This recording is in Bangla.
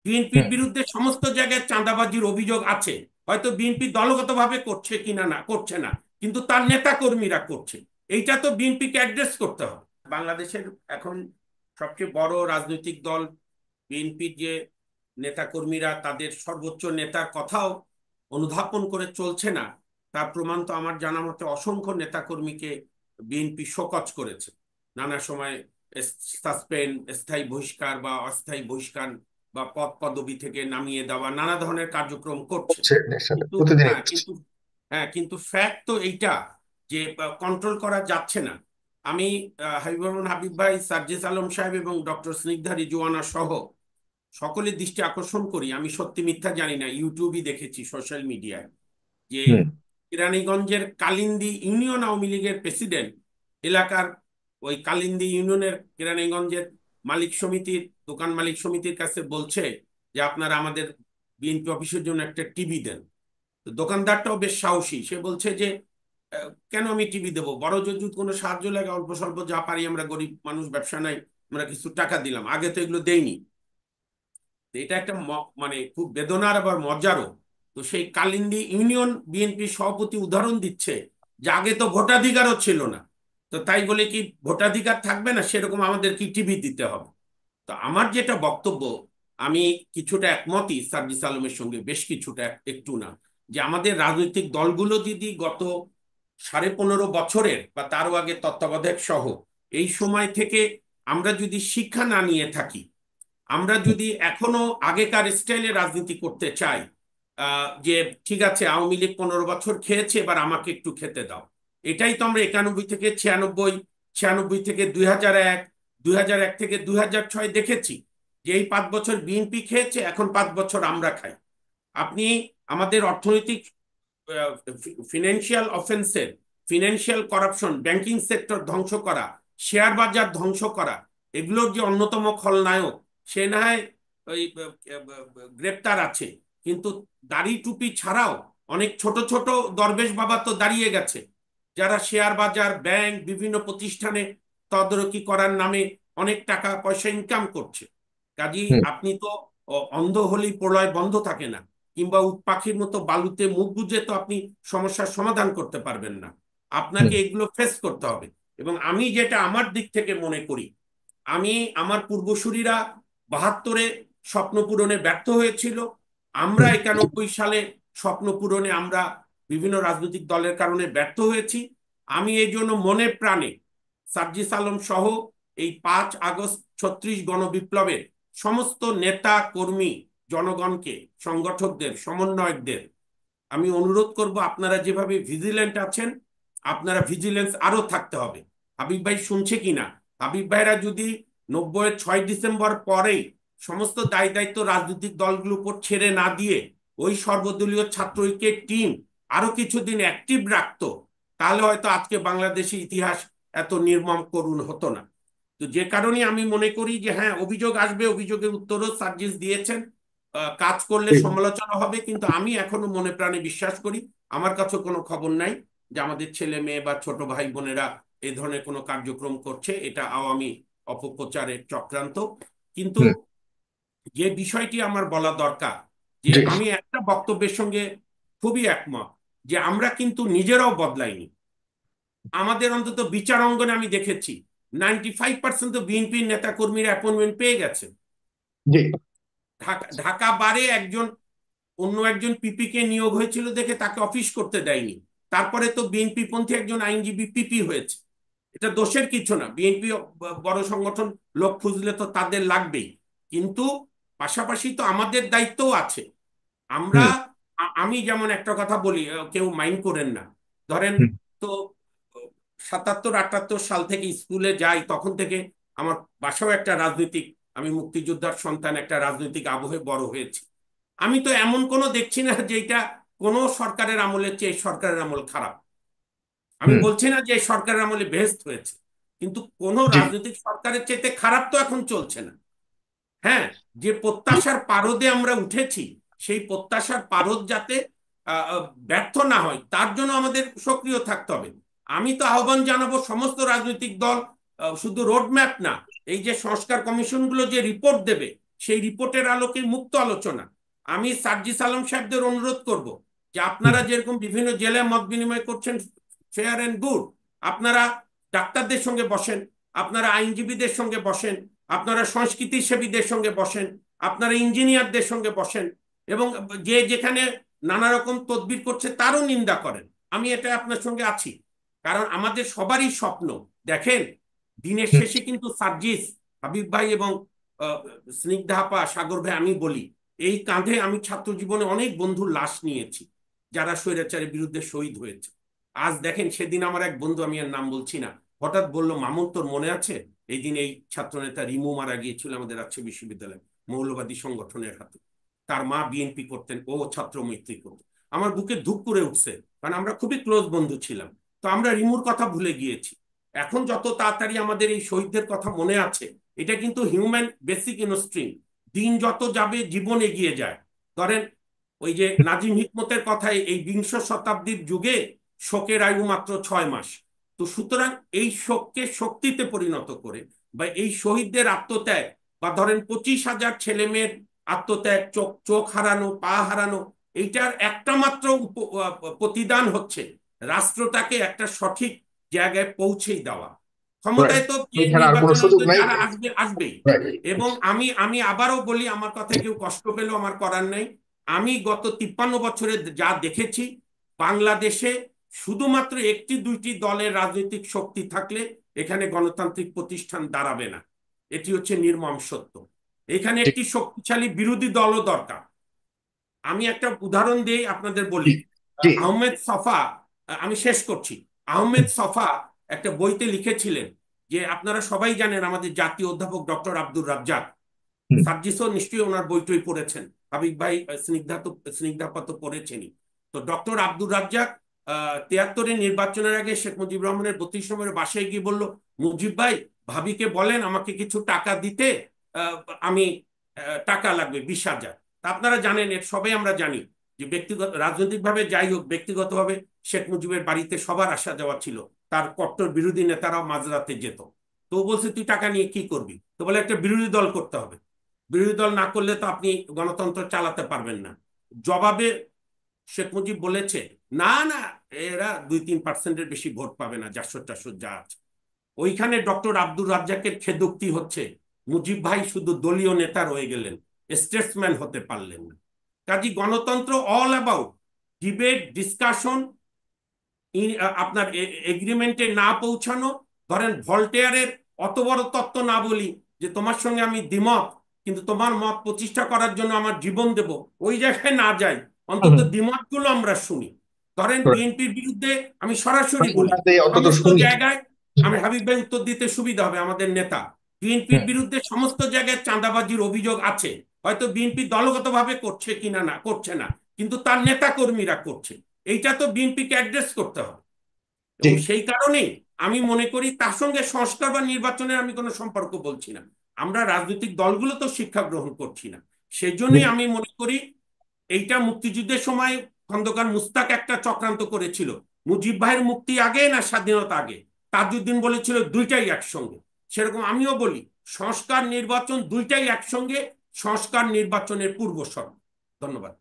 বিএনপির বিরুদ্ধে সমস্ত জায়গায় চাঁদাবাজির অভিযোগ আছে, হয়তো বিএনপি দলগতভাবে করছে কিনা না করছে না, কিন্তু তার নেতা কর্মীরা করছে। এইটা তো বিএনপিকে অ্যাড্রেস করতে হবে। বাংলাদেশের এখন সবচেয়ে বড় রাজনৈতিক দল বিএনপির যে নেতা কর্মীরা তাদের সর্বোচ্চ নেতার কথাও অনুধাবন করে চলছে না, তার প্রমাণ তো আমার জানা মতে অসংখ্য নেতা কর্মীকে বিএনপি শোকজ করেছে নানা সময়, সাসপেন্ড, স্থায়ী বহিষ্কার বা অস্থায়ী বহিষ্কার বা পদ পদবি থেকে নামিয়ে দেওয়া, নানা ধরনের কার্যক্রম করছে। হচ্ছে নেশাটা কিন্তু প্রতিদিনই হ্যাঁ হচ্ছে। কিন্তু হ্যাঁ কিন্তু ফ্যাক্ট তো এইটা যে কন্ট্রোল করা যাচ্ছে না। আমি হাবিবুর রহমান হাবিব ভাই, সার্জিস আলম সাহেব এবং ডক্টর স্নিগ্ধা রিজওয়ানা সহ সকলের দৃষ্টি আকর্ষণ করি, আমি সত্যি মিথ্যা জানি না, ইউটিউবই দেখেছি, সোশ্যাল মিডিয়ায়, যে হুম। কেরানীগঞ্জের কালিন্দী ইউনিয়ন আওয়ামী লীগের প্রেসিডেন্ট এলাকার, ওই কালিন্দী ইউনিয়নের কেরানীগঞ্জের মালিক সমিতির, দোকান মালিক সমিতির কাছে বলছে যে আপনারা আমাদের বিএনপি অফিসের জন্য একটা টিভি দেন। তো দোকানদারটাও বেশ সাহসী, সে বলছে যে কেন আমি টিভি দেবো, বড় যদি কোনো সাহায্য লাগে অল্প স্বল্প যা পারি, আমরা গরিব মানুষ, ব্যবসা নাই, আমরা কিছু টাকা দিলাম, আগে তো এগুলো দেইনি। তো এটা একটা মানে খুব বেদনার আবার মজারও। তো সেই কালিন্দী ইউনিয়ন বিএনপি সভাপতি উদাহরণ দিচ্ছে যে আগে তো ভোটাধিকারও ছিল না, তো তাই বলে কি ভোটাধিকার থাকবে না, সেরকম আমাদের কি টিভি দিতে হবে? তো আমার যেটা বক্তব্য, আমি কিছুটা একমতই সার্জিস আলমের সঙ্গে, বেশ কিছুটা, একটু না, যে আমাদের রাজনৈতিক দলগুলো যদি গত 15.5 বছরের বা তারও আগে তত্ত্বাবধায়ক সহ এই সময় থেকে আমরা যদি শিক্ষা না নিয়ে থাকি, আমরা যদি এখনো আগেকার স্টাইলে রাজনীতি করতে চাই, যে ঠিক আছে আওয়ামী লীগ 15 বছর খেয়েছে, এবার আমাকে একটু খেতে দাও, এটাই তো আমরা 91 থেকে 96, 96 থেকে 2001, 2001 থেকে 2006 দেখেছি, যে এই 5 বছর বিএনপি খেয়েছে, এখন 5 বছর আমরা খাই। আপনি আমাদের অর্থনৈতিক ফিনান্সিয়াল অফেন্সের, ফিনান্সিয়াল করাপশন, ব্যাংকিং সেক্টর ধ্বংস করা, শেয়ার বাজার ধ্বংস করা, এগুলোর যে অন্যতম খলনায়ক, সে না হয় ওই গ্রেপ্তার আছে, কিন্তু দাড়ি টুপি ছাড়াও অনেক ছোট ছোট দরবেশ বাবা তো দাঁড়িয়ে গেছে, যারা শেয়ার বাজার, ব্যাংক, বিভিন্ন প্রতিষ্ঠানে তদারকি করার নামে অনেক টাকা পয়সা ইনকাম করছে। কাজী হুম। আপনি তো অন্ধ হলেই প্রলয় বন্ধ থাকে না, কিংবা উট পাখির মতো বালুতে মুখ গুজে তো আপনি সমস্যার সমাধান করতে পারবেন না, আপনাকে হুম। এগুলো ফেস করতে হবে। এবং আমি যেটা আমার দিক থেকে মনে করি, আমি, আমার পূর্বসূরীরা 72-এ স্বপ্ন পূরণে ব্যর্থ হয়েছিল, আমরা হুম। 91 সালে স্বপ্ন পূরণে আমরা বিভিন্ন রাজনৈতিক দলের কারণে ব্যর্থ হয়েছি। আমি এই জন্য মনে প্রাণে সার্জিস আলম সহ এই 5 আগস্ট 36 গণবিপ্লবের সমস্ত নেতা কর্মী, জনগণকে, সংগঠকদের, সমন্বয়কদের আমি অনুরোধ করব, আপনারা যেভাবে ভিজিল্যান্ট আছেন, আপনারা ভিজিলেন্স আরো থাকতে হবে। হাবিব ভাই শুনছে কিনা, হাবিব ভাইরা যদি 90-এর 6 ডিসেম্বর পরেই সমস্ত দায় দায়িত্ব রাজনৈতিক দলগুলোর উপর ছেড়ে না দিয়ে ওই সর্বদলীয় ছাত্র ঐক্যের টিম আরো কিছুদিন অ্যাক্টিভ রাখতো, তাহলে হয়তো আজকে বাংলাদেশের ইতিহাস এত নির্মম করুণ হতো না। তো যে কারণে আমি মনে করি যে হ্যাঁ, অভিযোগ আসবে, অভিযোগের উত্তরও সার্জিস দিয়েছেন, কাজ করলে ঠিক। সমালোচনা হবে, কিন্তু আমি এখনো মনে প্রাণে বিশ্বাস করি, আমার কাছে কোনো খবর নাই যে আমাদের ছেলে মেয়ে বা ছোট ভাই বোনেরা এই ধরনের কোনো কার্যক্রম করছে, এটা আওয়ামী অপপ্রচারের চক্রান্ত। কিন্তু হুম। যে বিষয়টি আমার বলা দরকার, যে জি। আমি একটা বক্তব্যের সঙ্গে খুবই একমত, যে আমরা কিন্তু নিজেরাও বদলাইনি। আমাদের অন্তত বিচার অঙ্গনে আমি দেখেছি 95% তো বিএনপির নেতা কর্মীরা অ্যাপয়েন্টমেন্ট পেয়ে গেছে। জি। ঢাকা ঢাকা বারে একজন, অন্য একজন পিপি কে নিয়োগ হয়েছিল দেখে তাকে অফিস করতে দেয়নি, তারপরে তো বিএনপি পন্থী একজন আইনজীবী পিপি হয়েছে। এটা দোষের কিছু না, বিএনপি বড় সংগঠন, লোক খুঁজলে তো তাদের লাগবেই, কিন্তু পাশাপাশি তো আমাদের দায়িত্বও আছে। আমরা, হুম। আমি যেমন একটা কথা বলি, কেউ মাইন্ড করেন না, ধরেন, হুম। তো 77-78 সাল থেকে স্কুলে যাই, তখন থেকে আমার বাসাও একটা রাজনৈতিক, আমি মুক্তিযোদ্ধার সন্তান, একটা রাজনৈতিক আবহে বড় হয়েছি। আমি তো এমন কোনো দেখছি না যে এটা কোনো সরকারের আমলের চেয়ে এই সরকারের আমল খারাপ। আমি হুম। বলছি না যে এই সরকারের আমলে বেহেস্ত হয়েছে, কিন্তু কোন জি। রাজনৈতিক সরকারের চাইতে খারাপ তো এখন চলছে না। হ্যাঁ, যে জি। প্রত্যাশার পারদে আমরা উঠেছি, সেই প্রত্যাশার পারদ যাতে ব্যর্থ না হয়, তার জন্য আমাদের সক্রিয় থাকতে হবে। আমি তো আহ্বান জানাবো সমস্ত রাজনৈতিক দল, শুধু রোড ম্যাপ না, এই যে সংস্কার কমিশনগুলো যে রিপোর্ট দেবে, সেই রিপোর্টের আলোকে মুক্ত আলোচনা। আমি সার্জিস আলম সাহেবদের অনুরোধ করব যে আপনারা যেরকম বিভিন্ন জেলায় মত বিনিময় করছেন, ফেয়ার এন্ড গুড, আপনারা ডাক্তারদের সঙ্গে বসেন, আপনারা আইনজীবীদের সঙ্গে বসেন, আপনারা সংস্কৃতি সেবীদের সঙ্গে বসেন, আপনারা ইঞ্জিনিয়ারদের সঙ্গে বসেন, এবং যে যেখানে নানা রকম তদবির করছে তারও নিন্দা করেন। আমি এটা আপনার সঙ্গে আছি, কারণ আমাদের সবারই স্বপ্ন। দেখেন, দিনের শেষে কিন্তু সার্জিস, হাবিব ভাই এবং স্নিগ্ধা আপা, সাগর ভাই, আমি বলি, এই কাঁধে আমি ছাত্র জীবনে অনেক বন্ধুর লাশ নিয়েছি যারা স্বৈরাচারের বিরুদ্ধে শহীদ হয়েছে। আজ দেখেন, সেদিন আমার এক বন্ধু, আমি আর নাম বলছি না, হঠাৎ বলল, মামুন তোর মনে আছে এই দিন এই ছাত্রনেতা রিমু মারা গিয়েছিল আমাদের রাজশাহী বিশ্ববিদ্যালয়ে মৌলবাদী সংগঠনের হাতে। তার মা বিএনপি করতেন, ও ছাত্র মৈত্রী করতেন। আমার বুকে ধুক করে উঠছে, কারণ আমরা খুবই ক্লোজ বন্ধু ছিলাম। তো আমরা রিমুর কথা ভুলে গিয়েছি। এখন যত তাড়াতাড়ি আমাদের এই শহীদদের কথা মনে আছে, এটা কিন্তু হিউম্যান বেসিক ইনস্টিংক্ট। দিন যত যাবে জীবন এগিয়ে যায়। ধরেন, ওই যে নাজিম হিকমতের কথায়, এই বিংশ শতাব্দীর যুগে শোকের আয়ু মাত্র 6 মাস। তো সুতরাং এই শোককে শক্তিতে পরিণত করে, বা এই শহীদদের আত্মত্যাগ, বা ধরেন 25,000 ছেলে মেয়ের আত্মত্যাগ, চোখ চোখ হারানো, পা হারানো, এইটার একটা মাত্র প্রতিদান হচ্ছে রাষ্ট্রটাকে একটা সঠিক জায়গায় পৌঁছেই দেওয়া। ক্ষমতায় তো এছাড়া আর কোনো নির্বাচনে তো সুযোগ নাই। যারা আসবে আসবেই। এবং আমি আমি আবারও বলি, আমার কথায় কেউ কষ্ট পেলেও আমার করার নেই, আমি গত 53 বছরে যা দেখেছি, বাংলাদেশে শুধুমাত্র একটি দুইটি দলের রাজনৈতিক শক্তি থাকলে এখানে গণতান্ত্রিক প্রতিষ্ঠান দাঁড়াবে না। এটি হচ্ছে নির্মম সত্য। এখানে একটি শক্তিশালী বিরোধী দলও দরকার। আমি একটা উদাহরণ দিয়ে আপনাদের বলি। জি জি। আহমেদ সফা, আমি শেষ করছি, আহমেদ সফা একটা বইতে লিখেছিলেন যে, আপনারা সবাই জানেন আমাদের জাতীয় অধ্যাপক ডক্টর আব্দুর রাজ্জাক, সার্জিসও নিশ্চয়ই ওনার বইটই পড়েছেন, হাবিব ভাই, স্নিগ্ধাপা তো পড়েছেনই। তো ডক্টর আব্দুর রাজ্জাক 73-এর নির্বাচনের আগে শেখ মুজিবুর রহমানের 32 নম্বরের বাসায় গিয়ে বলল, মুজিব ভাই, ভাবিকে বলেন আমাকে কিছু টাকা দিতে, আমি টাকা লাগবে 20,000। আপনারা জানেন, এর সবাই আমরা জানি যে ব্যক্তিগত রাজনৈতিকভাবে যাই হোক, ব্যক্তিগতভাবে শেখ মুজিবের বাড়িতে সবার আসা যাওয়া ছিল, তার কট্টর বিরোধী নেতারাও মাঝরাতে যেত। তো বলছে, তুই টাকা নিয়ে কি করবি? তো বলে, একটা বিরোধী দল করতে হবে, বিরোধী দল না করলে তো আপনি গণতন্ত্র চালাতে পারবেন না। জবাবে শেখ মুজিব বলেছে, না না, এরা 2-3% বেশি ভোট পাবে না, 400-400 যা আছে। ওইখানে ডক্টর আব্দুর রাজ্জাকের খেদোক্তি হচ্ছে, মুজিব ভাই শুধু দলীয় নেতা রয়ে গেলেন, স্টেটসম্যান হতে পারলেন না। কাজী গণতন্ত্র অল অ্যাবাউট ডিবেট, ডিসকাশন, আপনার এগ্রিমেন্টে না পৌঁছানো। ধরেন, ভলটেয়ারের অত বড় তত্ত্ব না বলি যে তোমার সঙ্গে আমি দ্বিমত, কিন্তু তোমার মত প্রতিষ্ঠা করার জন্য আমার জীবন দেব, ওই জায়গায় না যাই, অন্তত দ্বিমত গুলো আমরা শুনি। ধরেন, বিএনপির বিরুদ্ধে আমি সরাসরি বলি, অন্তত সমস্ত শুনি। জায়গায়, আমি হাবিব ভাই উত্তর দিতে সুবিধা হবে, আমাদের নেতা বিএনপির বিরুদ্ধে সমস্ত জায়গায় চাঁদাবাজির অভিযোগ আছে। হয়তো বিএনপি দলগতভাবে করছে কিনা, না করছে না, কিন্তু তার নেতা কর্মীরা করছে। এইটা তো বিএনপিকে অ্যাড্রেস করতে হবে। এবং সেই কারণেই আমি মনে করি, তার সঙ্গে সংস্কার বা নির্বাচনের আমি কোনো সম্পর্ক বলছি না, আমরা রাজনৈতিক দলগুলো তো শিক্ষা গ্রহণ করছি না। সেই জন্যই আমি মনে করি, এইটা মুক্তিযুদ্ধের সময় খন্দকার মুস্তাক একটা চক্রান্ত করেছিল, মুজিব ভাইয়ের মুক্তি আগে না স্বাধীনতা আগে, তাজউদ্দিন বলেছিল দুইটাই একসঙ্গে। সেরকম আমিও বলি, সংস্কার নির্বাচন দুইটাই একসঙ্গে, সংস্কার নির্বাচনের পূর্ব শর্ত। ধন্যবাদ।